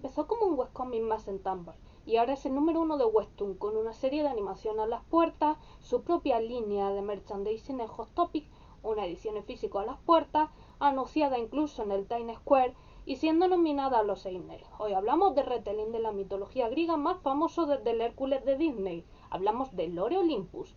empezó como un webcomic más en Tumblr y ahora es el número 1 de Webtoon con una serie de animación a las puertas, su propia línea de merchandising en Hot Topic, una edición en físico a las puertas, anunciada incluso en el Times Square y siendo nominada a los Eisner. Hoy hablamos de retelling de la mitología griega más famoso desde el Hércules de Disney. Hablamos de Lore Olympus.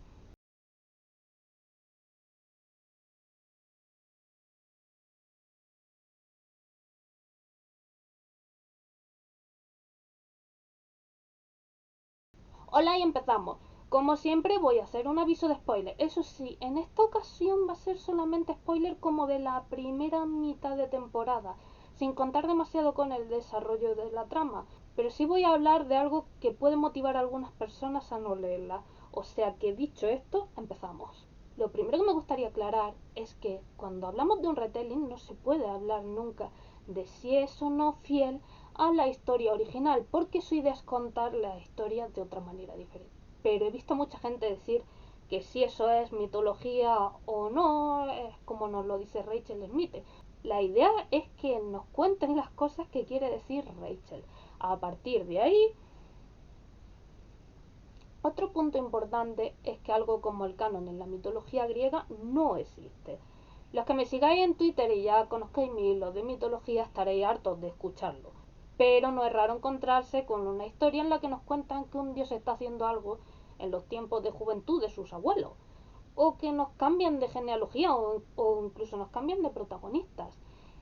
Hola y empezamos. Como siempre voy a hacer un aviso de spoiler. Eso sí, en esta ocasión va a ser solamente spoiler como de la primera mitad de temporada, sin contar demasiado con el desarrollo de la trama. Pero sí voy a hablar de algo que puede motivar a algunas personas a no leerla. O sea que dicho esto, empezamos. Lo primero que me gustaría aclarar es que cuando hablamos de un retelling no se puede hablar nunca de si es o no fiel a la historia original, porque su idea es contar la historia de otra manera diferente. Pero he visto mucha gente decir que si eso es mitología o no, es como nos lo dice Rachel Smith. La idea es que nos cuenten las cosas que quiere decir Rachel. A partir de ahí, otro punto importante es que algo como el canon en la mitología griega no existe. Los que me sigáis en Twitter y ya conozcáis mi hilo de mitología estaréis hartos de escucharlo. Pero no es raro encontrarse con una historia en la que nos cuentan que un dios está haciendo algo en los tiempos de juventud de sus abuelos. O que nos cambian de genealogía o incluso nos cambian de protagonistas.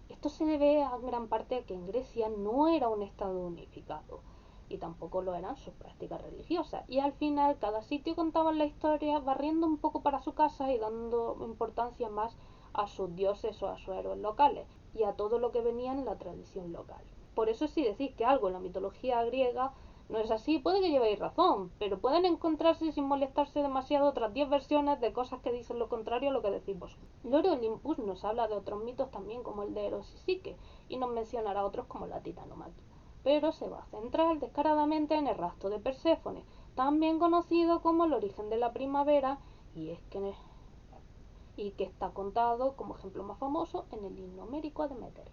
Esto se debe a gran parte a que en Grecia no era un estado unificado y tampoco lo eran sus prácticas religiosas. Y al final cada sitio contaba la historia barriendo un poco para su casa y dando importancia más a sus dioses o a sus héroes locales y a todo lo que venía en la tradición local. Por eso si decís que algo en la mitología griega no es así, puede que llevéis razón, pero pueden encontrarse sin molestarse demasiado otras 10 versiones de cosas que dicen lo contrario a lo que decís vosotros. Lore Olympus nos habla de otros mitos también como el de Eros y Psique, y nos mencionará otros como la titanomaquia, pero se va a centrar descaradamente en el rastro de Perséfone, también conocido como el origen de la primavera, y que está contado como ejemplo más famoso en el himno homérico a Demeter.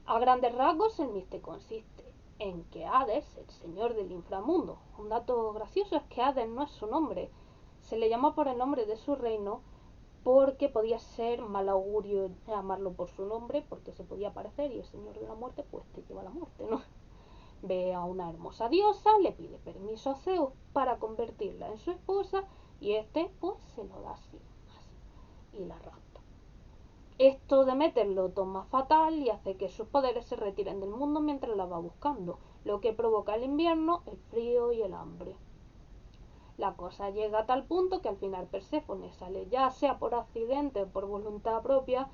A grandes rasgos, el mito consiste en que Hades, el señor del inframundo, un dato gracioso es que Hades no es su nombre, se le llama por el nombre de su reino porque podía ser mal augurio llamarlo por su nombre porque se podía parecer y el señor de la muerte pues te lleva a la muerte, ¿no? Ve a una hermosa diosa, le pide permiso a Zeus para convertirla en su esposa y este pues se lo da así y la rapta. Esto Demeter lo toma fatal y hace que sus poderes se retiren del mundo mientras la va buscando, lo que provoca el invierno, el frío y el hambre. La cosa llega a tal punto que al final Perséfone sale ya sea por accidente o por voluntad propia.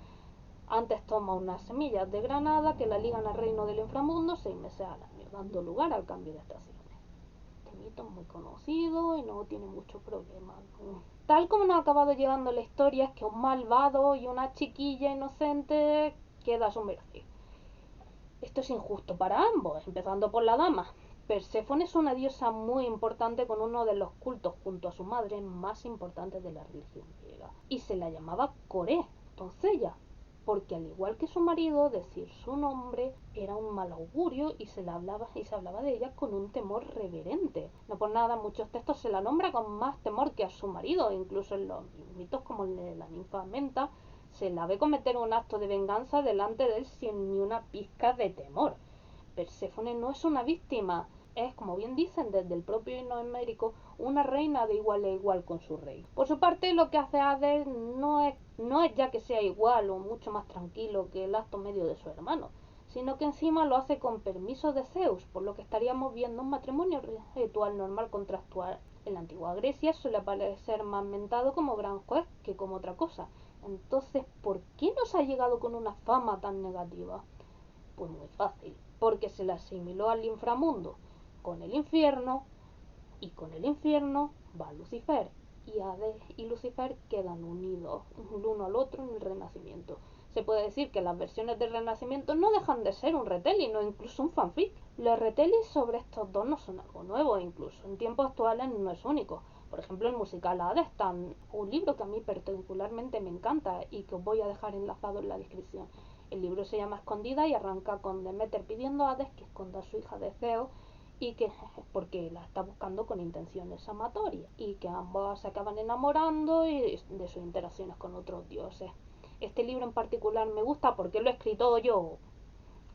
Antes toma unas semillas de granada que la ligan al reino del inframundo 6 meses al año, dando lugar al cambio de estaciones. Este mito es muy conocido y no tiene muchos problemas. Tal como nos ha acabado llevando la historia es que un malvado y una chiquilla inocente queda a su merced. Esto es injusto para ambos, empezando por la dama. Perséfone es una diosa muy importante con uno de los cultos junto a su madre más importantes de la religión griega. Y se la llamaba Coré, doncella, porque al igual que su marido, decir su nombre era un mal augurio y se hablaba de ella con un temor reverente. No por nada muchos textos se la nombra con más temor que a su marido, incluso en los mitos como el de la ninfa Menta se la ve cometer un acto de venganza delante de él sin ni una pizca de temor. Perséfone no es una víctima, es, como bien dicen desde el propio himno homérico, una reina de igual a igual con su rey. Por su parte, lo que hace Hades no es ya que sea igual o mucho más tranquilo que el acto medio de su hermano, sino que encima lo hace con permiso de Zeus, por lo que estaríamos viendo un matrimonio ritual normal contractual. En la antigua Grecia suele parecer más mentado como gran juez que como otra cosa. Entonces, ¿por qué nos ha llegado con una fama tan negativa? Pues muy fácil, porque se la asimiló al inframundo, con el infierno, y con el infierno va Lucifer, y Hades y Lucifer quedan unidos el uno al otro en el Renacimiento. Se puede decir que las versiones del Renacimiento no dejan de ser un retelling o incluso un fanfic. Los retellings sobre estos dos no son algo nuevo, incluso en tiempos actuales no es único. Por ejemplo, el musical Hades, un libro que a mí particularmente me encanta y que os voy a dejar enlazado en la descripción. El libro se llama Escondida y arranca con Demeter pidiendo a Hades que esconda a su hija de Zeus y que porque la está buscando con intenciones amatorias y que ambos se acaban enamorando y de sus interacciones con otros dioses. Este libro en particular me gusta porque lo he escrito yo,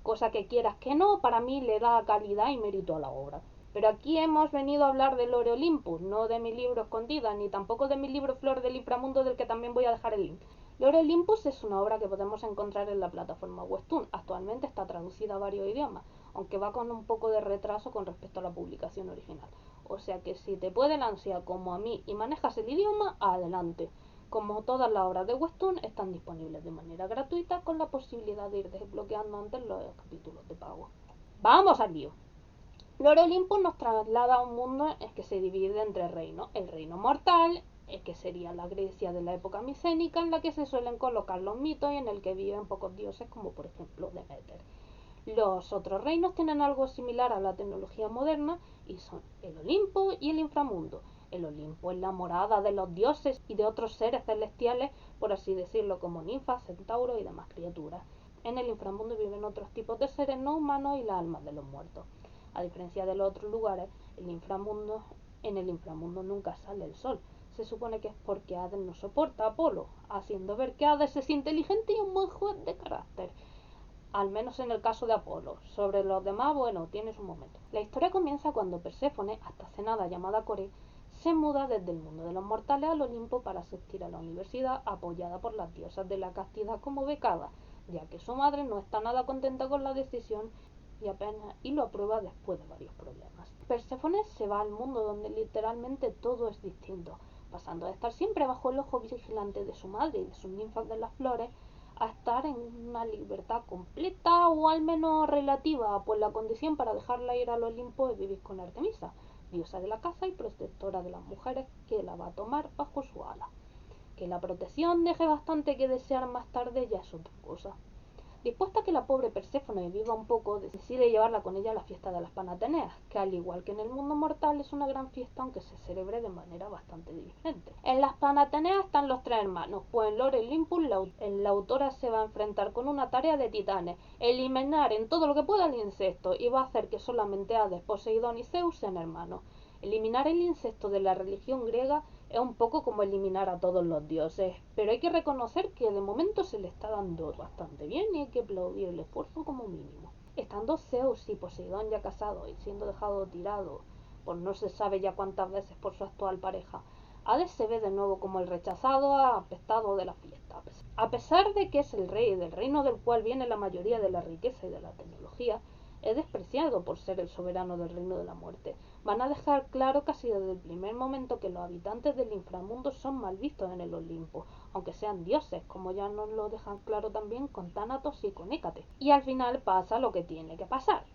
cosa que quieras que no, para mí le da calidad y mérito a la obra. Pero aquí hemos venido a hablar de Lore Olympus, no de mi libro Escondida, ni tampoco de mi libro Flor del Inframundo, del que también voy a dejar el link. Lore Olympus es una obra que podemos encontrar en la plataforma Webtoon. Actualmente está traducida a varios idiomas, aunque va con un poco de retraso con respecto a la publicación original. O sea que si te puede la ansia como a mí y manejas el idioma, adelante. Como todas las obras de Webtoon, están disponibles de manera gratuita con la posibilidad de ir desbloqueando antes los capítulos de pago. ¡Vamos al lío! Lore Olympus nos traslada a un mundo en que se divide en tres reinos. El reino mortal, que sería la Grecia de la época micénica, en la que se suelen colocar los mitos y en el que viven pocos dioses, como por ejemplo Demeter. Los otros reinos tienen algo similar a la tecnología moderna y son el Olimpo y el inframundo. El Olimpo es la morada de los dioses y de otros seres celestiales, por así decirlo, como ninfas, centauros y demás criaturas. En el inframundo viven otros tipos de seres no humanos y las almas de los muertos. A diferencia de los otros lugares, en el inframundo nunca sale el sol. Se supone que es porque Hades no soporta a Apolo, haciendo ver que Hades es inteligente y un buen juez de carácter. Al menos en el caso de Apolo. Sobre los demás, bueno, tiene su momento. La historia comienza cuando Perséfone, hasta hace nada llamada Core, se muda desde el mundo de los mortales al Olimpo para asistir a la universidad, apoyada por las diosas de la castidad como becada, ya que su madre no está nada contenta con la decisión y lo aprueba después de varios problemas. Perséfone se va al mundo donde literalmente todo es distinto, pasando de estar siempre bajo el ojo vigilante de su madre y de sus ninfas de las flores a estar en una libertad completa o al menos relativa, pues la condición para dejarla ir al Olimpo es vivir con Artemisa, diosa de la caza y protectora de las mujeres, que la va a tomar bajo su ala. Que la protección deje bastante que desear más tarde ya es otra cosa. Dispuesta a que la pobre Perséfone viva un poco, decide llevarla con ella a la fiesta de las Panateneas, que al igual que en el mundo mortal es una gran fiesta aunque se celebre de manera bastante diferente. En las Panateneas están los tres hermanos, pues en Lore Olympus la autora se va a enfrentar con una tarea de titanes, eliminar en todo lo que pueda el insecto, y va a hacer que solamente Hades, Poseidón y Zeus sean hermanos. Eliminar el insecto de la religión griega es un poco como eliminar a todos los dioses, pero hay que reconocer que de momento se le está dando bastante bien y hay que aplaudir el esfuerzo como mínimo. Estando Zeus y Poseidón ya casados y siendo dejado tirado por no se sabe ya cuántas veces por su actual pareja, Hades se ve de nuevo como el rechazado apestado de la fiesta. A pesar de que es el rey del reino del cual viene la mayoría de la riqueza y de la tecnología, es despreciado por ser el soberano del reino de la muerte. Van a dejar claro casi desde el primer momento que los habitantes del inframundo son mal vistos en el Olimpo, aunque sean dioses, como ya nos lo dejan claro también con Tánatos y con Hécate. Y al final pasa lo que tiene que pasar.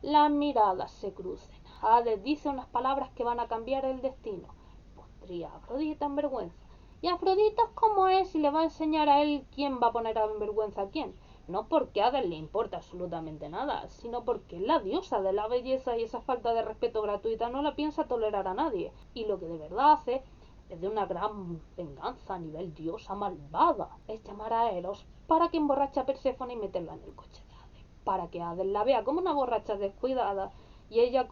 Las miradas se crucen. Hades dice unas palabras que van a cambiar el destino. Pondría a Afrodita en vergüenza. Y Afrodita, ¿cómo es? Y le va a enseñar a él quién va a poner en vergüenza a quién. No porque a Hades le importa absolutamente nada, sino porque es la diosa de la belleza y esa falta de respeto gratuita no la piensa tolerar a nadie. Y lo que de verdad hace es de una gran venganza a nivel diosa malvada. Es llamar a Eros para que emborrache a Perséfone y meterla en el coche de Hades. Para que Hades la vea como una borracha descuidada y ella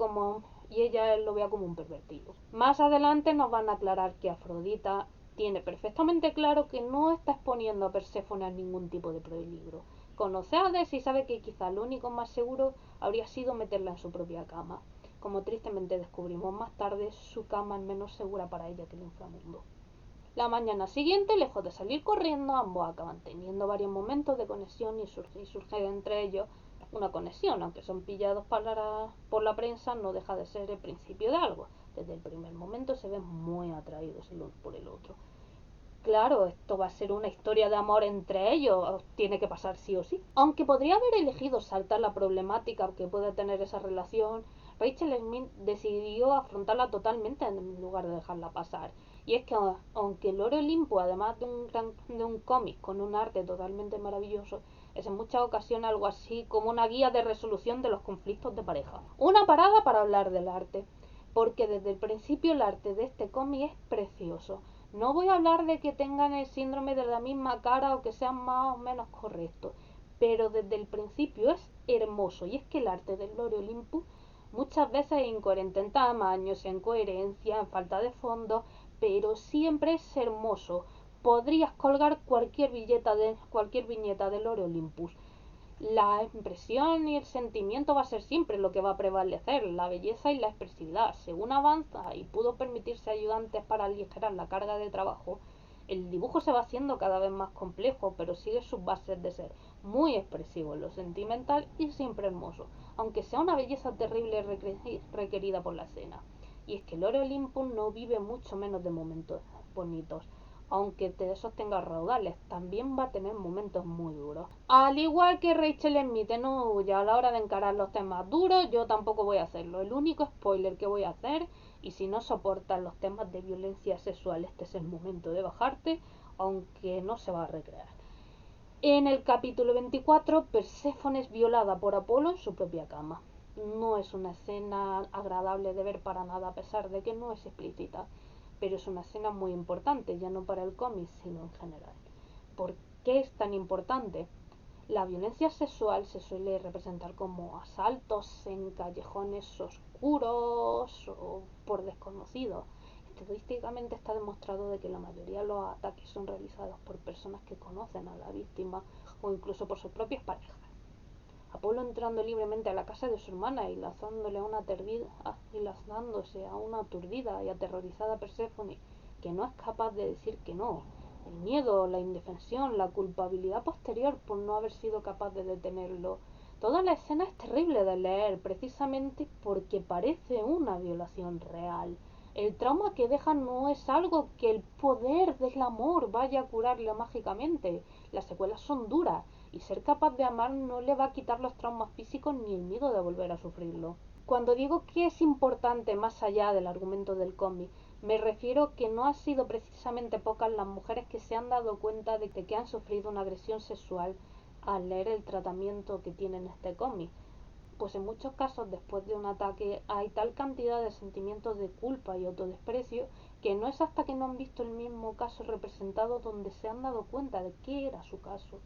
lo vea como un pervertido. Más adelante nos van a aclarar que Afrodita tiene perfectamente claro que no está exponiendo a Perséfone a ningún tipo de peligro. Conoce a Hades y sabe que quizá lo único más seguro habría sido meterla en su propia cama. Como tristemente descubrimos más tarde, su cama es menos segura para ella que el inframundo. La mañana siguiente, lejos de salir corriendo, ambos acaban teniendo varios momentos de conexión y surge entre ellos una conexión, aunque son pillados por la prensa, no deja de ser el principio de algo. Desde el primer momento se ven muy atraídos el uno por el otro. Claro, esto va a ser una historia de amor entre ellos, tiene que pasar sí o sí. Aunque podría haber elegido saltar la problemática que puede tener esa relación, Rachel Smith decidió afrontarla totalmente en lugar de dejarla pasar. Y es que aunque Lore Olympus, además de un cómic con un arte totalmente maravilloso, es en muchas ocasiones algo así como una guía de resolución de los conflictos de pareja. Una parada para hablar del arte, porque desde el principio el arte de este cómic es precioso. No voy a hablar de que tengan el síndrome de la misma cara o que sean más o menos correctos, pero desde el principio es hermoso. Y es que el arte del Lore Olympus muchas veces es incoherente en tamaños, en coherencia, en falta de fondo, pero siempre es hermoso. Podrías colgar cualquier viñeta del Lore Olympus. La impresión y el sentimiento va a ser siempre lo que va a prevalecer, la belleza y la expresividad. Según avanza y pudo permitirse ayudantes para aligerar la carga de trabajo, el dibujo se va haciendo cada vez más complejo, pero sigue sus bases de ser muy expresivo en lo sentimental y siempre hermoso, aunque sea una belleza terrible requerida por la escena. Y es que Lore Olympus no vive mucho menos de momentos bonitos, aunque de esos tenga raudales, también va a tener momentos muy duros. Al igual que Rachel Smith no huye a la hora de encarar los temas duros, yo tampoco voy a hacerlo. El único spoiler que voy a hacer, y si no soportas los temas de violencia sexual, este es el momento de bajarte, aunque no se va a recrear. En el capítulo 24, Perséfone es violada por Apolo en su propia cama. No es una escena agradable de ver para nada, a pesar de que no es explícita, pero es una escena muy importante, ya no para el cómic, sino en general. ¿Por qué es tan importante? La violencia sexual se suele representar como asaltos en callejones oscuros o por desconocidos. Estadísticamente está demostrado de que la mayoría de los ataques son realizados por personas que conocen a la víctima o incluso por sus propias parejas. Apolo entrando libremente a la casa de su hermana y lanzándose a una aturdida y aterrorizada Perséfone que no es capaz de decir que no. El miedo, la indefensión, la culpabilidad posterior por no haber sido capaz de detenerlo. Toda la escena es terrible de leer, precisamente porque parece una violación real. El trauma que deja no es algo que el poder del amor vaya a curarle mágicamente. Las secuelas son duras y ser capaz de amar no le va a quitar los traumas físicos ni el miedo de volver a sufrirlo. Cuando digo que es importante más allá del argumento del cómic, me refiero que no han sido precisamente pocas las mujeres que se han dado cuenta de que han sufrido una agresión sexual al leer el tratamiento que tiene en este cómic, pues en muchos casos después de un ataque hay tal cantidad de sentimientos de culpa y autodesprecio que no es hasta que no han visto el mismo caso representado donde se han dado cuenta de qué era su caso.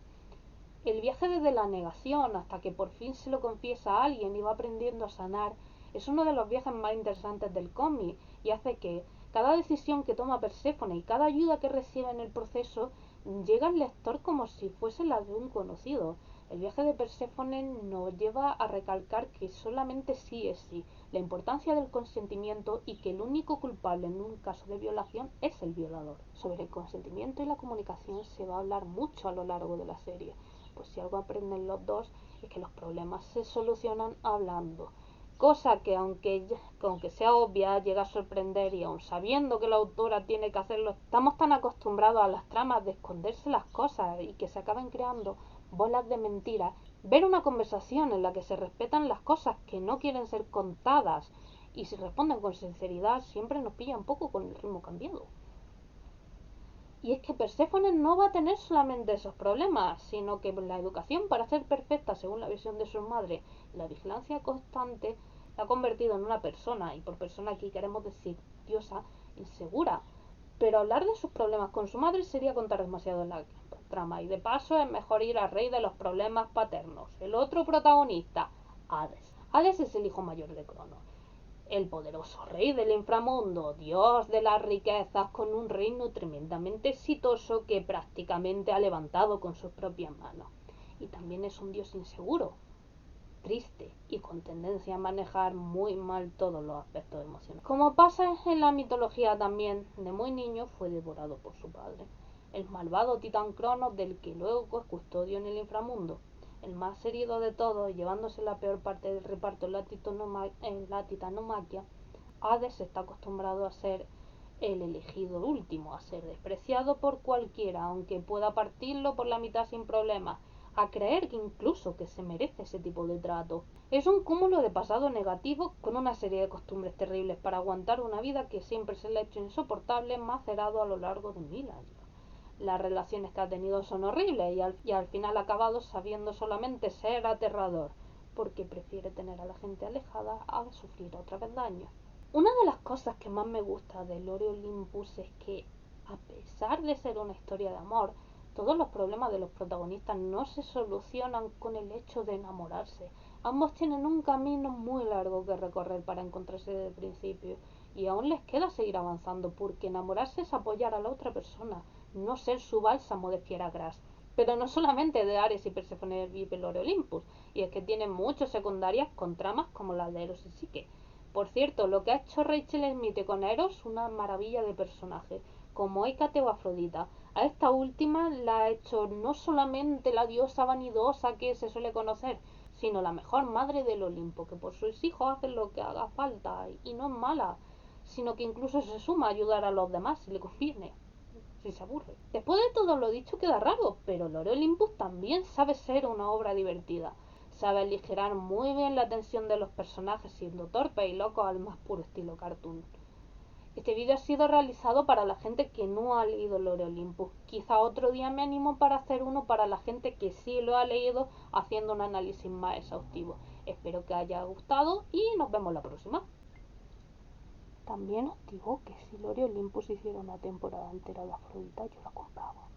El viaje desde la negación hasta que por fin se lo confiesa a alguien y va aprendiendo a sanar es uno de los viajes más interesantes del cómic y hace que cada decisión que toma Perséfone y cada ayuda que recibe en el proceso llega al lector como si fuese la de un conocido. El viaje de Perséfone nos lleva a recalcar que solamente sí es sí, la importancia del consentimiento y que el único culpable en un caso de violación es el violador. Sobre el consentimiento y la comunicación se va a hablar mucho a lo largo de la serie, pues si algo aprenden los dos es que los problemas se solucionan hablando, cosa que aunque sea obvia llega a sorprender, y aun sabiendo que la autora tiene que hacerlo, estamos tan acostumbrados a las tramas de esconderse las cosas y que se acaben creando bolas de mentiras. Ver una conversación en la que se respetan las cosas que no quieren ser contadas y se responden con sinceridad siempre nos pilla un poco con el ritmo cambiado. Y es que Perséfone no va a tener solamente esos problemas, sino que la educación para ser perfecta según la visión de su madre, la vigilancia constante, la ha convertido en una persona, y por persona aquí queremos decir diosa, insegura. Pero hablar de sus problemas con su madre sería contar demasiado en la trama, y de paso es mejor ir al rey de los problemas paternos, el otro protagonista, Hades. Hades es el hijo mayor de Cronos, el poderoso rey del inframundo, dios de las riquezas, con un reino tremendamente exitoso que prácticamente ha levantado con sus propias manos. Y también es un dios inseguro, triste y con tendencia a manejar muy mal todos los aspectos emocionales. Como pasa en la mitología también, de muy niño fue devorado por su padre, el malvado titán Cronos, del que luego es custodio en el inframundo. El más herido de todos, llevándose la peor parte del reparto en la titanomaquia, Hades está acostumbrado a ser el elegido último, a ser despreciado por cualquiera, aunque pueda partirlo por la mitad sin problemas, a creer que incluso que se merece ese tipo de trato. Es un cúmulo de pasado negativo con una serie de costumbres terribles para aguantar una vida que siempre se le ha hecho insoportable, macerado a lo largo de 1000 años. Las relaciones que ha tenido son horribles y al final ha acabado sabiendo solamente ser aterrador, porque prefiere tener a la gente alejada a sufrir otra vez daño. Una de las cosas que más me gusta de Lore Olympus es que, a pesar de ser una historia de amor, Todos los problemas de los protagonistas no se solucionan con el hecho de enamorarse. Ambos tienen un camino muy largo que recorrer para encontrarse desde el principio, y aún les queda seguir avanzando, porque enamorarse es apoyar a la otra persona, no ser su bálsamo de fiera gras. Pero no solamente de Ares y Perséfone vive Lore Olympus, y es que tiene muchas secundarias con tramas como la de Eros y Psique. Por cierto, lo que ha hecho Rachel Smith con Eros, una maravilla de personaje, como Hécate o Afrodita. A esta última la ha hecho no solamente la diosa vanidosa que se suele conocer, sino la mejor madre del Olimpo, que por sus hijos hace lo que haga falta y no es mala, sino que incluso se suma a ayudar a los demás si le conviene, si se aburre. Después de todo lo dicho queda raro, pero Lore Olympus también sabe ser una obra divertida. Sabe aligerar muy bien la tensión de los personajes siendo torpe y loco al más puro estilo cartoon. Este vídeo ha sido realizado para la gente que no ha leído Lore Olympus. Quizá otro día me animo para hacer uno para la gente que sí lo ha leído, haciendo un análisis más exhaustivo. Espero que haya gustado y nos vemos la próxima. También os digo que si Lore Olympus hiciera una temporada entera de Afrodita, yo la compraba.